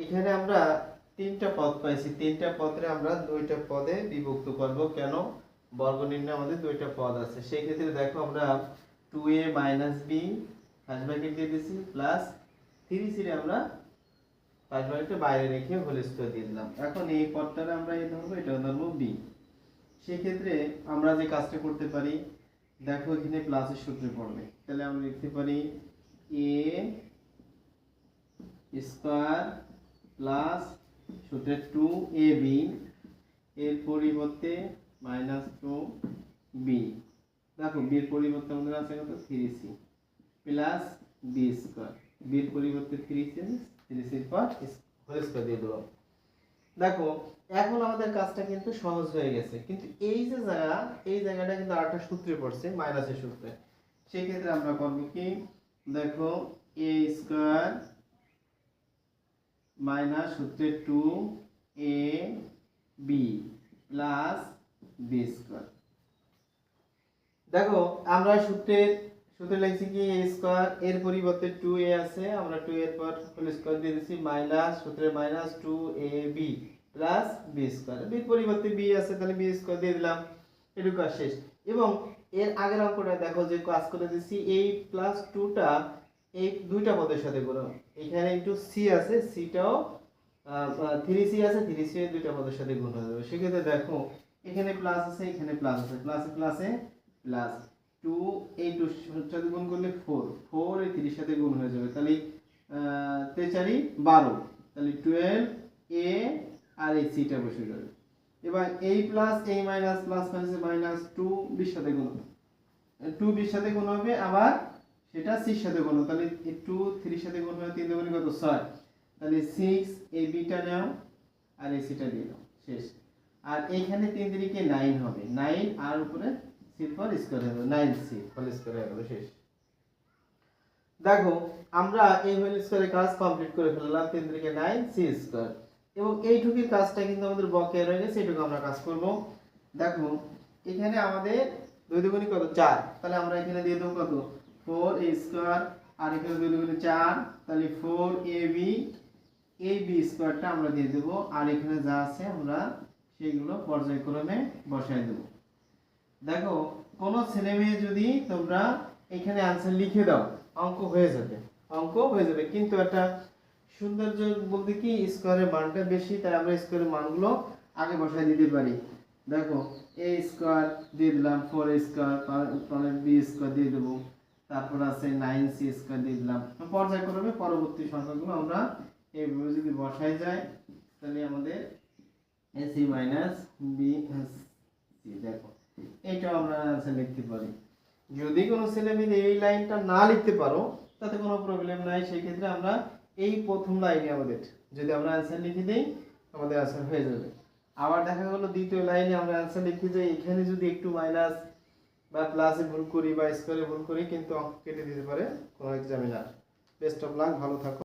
এখানে আমরা তিনটা পদ পাইছি, তিনটা পদে আমরা দুইটা পদে বিভক্ত করব। কেন? বর্গ নির্ণয় আমাদের দুইটা পদ আছে, সেই ক্ষেত্রে দেখো আমরা 2a - b ফার্স্ট ব্র্যাকেট দিয়ে দিছি প্লাস 3c রে আমরা ফার্স্ট ব্র্যাকেটে বাইরে রেখে হোল স্কয়ার দিয়ে দিলাম। এখন এই পদটারে আমরা এই ধরবো, এটা ধরবো b। সেই ক্ষেত্রে আমরা যে কাজটা করতে পারি, দেখো এখানে প্লাসের সূত্রে পড়বে, তাহলে আমরা লিখতে পারি a স্কয়ার প্লাস সূত্রে 2ab এর পরিবর্তে -2b। দেখো b এর পরিবর্তে আমাদের আছে কত 3c plus b square, b এর পরিবর্তে 3c, 3c এর পর হোল স্কয়ার দিয়ে দেব। দেখো এখন আমাদের কাজটা কিন্তু সহজ হয়ে গেছে, কিন্তু এই যে জায়গা, এই জায়গাটা কিন্তু আরেকটা সূত্রে পড়ছে, মাইনাসের সূত্রে। সেই ক্ষেত্রে আমরা করব কি, দেখো a স্কয়ার মাইনাস সূত্রে 2ab প্লাস b স্কয়ার। দেখো আমরা সূত্রে লিখছি কি a স্কয়ার এর পরিবর্তে 2a আছে, আমরা 2 এর পর হোল স্কয়ার দিয়ে দিছি, মাইনাস সূত্রে minus 2ab plus b square. b এর পরিবর্তে b আছে, তাহলে b স্কয়ার দিয়ে দিলাম। এটুকু কাজ শেষ। এবং এর আগের অঙ্কটা দেখো যে কাজ করে দিছি, এই প্লাস 2টা এই দুইটা পদের সাথে গুণ, এখানে একটু c আছে, cটাও 3c আছে, 3c এর দুইটা পদের সাথে গুণ হয়ে যাবে। সেক্ষেত্রে দেখো এখানে প্লাস আছে, এখানে প্লাস আছে, প্লাসে প্লাসে প্লাস 2, এই 2 এর সাথে গুণ করলে 4, 4 এই 3 এর সাথে গুণ হয়ে যাবে, তাহলে 3 12, তাহলে 12a আর এই cটা বসে যাবে। এবার এই প্লাস এই মাইনাস প্লাস মাইনাস 2 b এর সাথে গুণ হবে, 2 b এর সাথে গুণ হবে, আবার সেটা c এর সাথে গুণ হবে, তাহলে 2 3 এর সাথে গুণ হবে, 3 দুগুণে কত 6, তাহলে 6 এই b টা নাও আর এই c টা দিয়ে দাও, শেষ। আর এখানে 3 3 9 হবে, 9 আর উপরে c পর স্কয়ার হবে, 9c হোল স্কয়ার হবে, শেষ। দেখো আমরা এই হোল স্কয়ারের কাজ কমপ্লিট করে ফেললাম, 3 3 9 c স্কয়ার। এবং এইটুকুর কাজটা কিন্তু আমাদের বকেয়া রয়ে গেছে, এইটুকু আমরা কাজ করব। দেখো এখানে আমাদের 2 দুগুণে কত 4, তাহলে আমরা এখানে দিয়ে দেব কত 4a স্কয়ার, আর এখানে 2 দুগুণে 4, তাহলে 4ab, এই b স্কয়ারটা আমরা দিয়ে দেব, আর এখানে যা আছে আমরা সেগুলো পর্যায়ক্রমে বসায় দেব। দেখো কোন ছেলে মেয়ে যদি তোমরা এখানে आंसर লিখে দাও, অঙ্ক হয়ে যাবে, কিন্তু একটা সৌন্দর্য বলতে কি স্কয়ারের মানটা বেশি, তাই আমরা স্কয়ারের মানগুলো আগে বসায় দিতে পারি। দেখো a স্কয়ার দিয়ে দিলাম, 4a স্কয়ার, তাহলে b স্কয়ার দিয়ে দেব, তারপর আছে 9c স্কয়ার দিয়ে দিলাম। পর্যায়ক্রমে পরবর্তী সংখ্যাগুলো আমরা এইভাবে যদি বসাই যায়, তাহলে আমাদের ac - b c, দেখো এইটা আমরা आंसर লিখতে পারি। যদি কোনো ছেলে মেয়ে এই লাইনটা না লিখতে পারো তাতে কোনো প্রবলেম নাই, সেই ক্ষেত্রে আমরা এই প্রথম লাইনে আমাদের যদি আমরা आंसर লিখে দেই, আমাদের आंसर হয়ে যাবে। আবার দেখা গেল দ্বিতীয় লাইনে আমরা आंसर লিখতে যাই, এখানে যদি একটু মাইনাস বা প্লাসে ভুল করি বা স্কয়ারে ভুল করি, কিন্তু অঙ্ক কেটে দিতে পারে কোনো এক্সামিনার। বেস্ট অফ লাক, ভালো থাকো।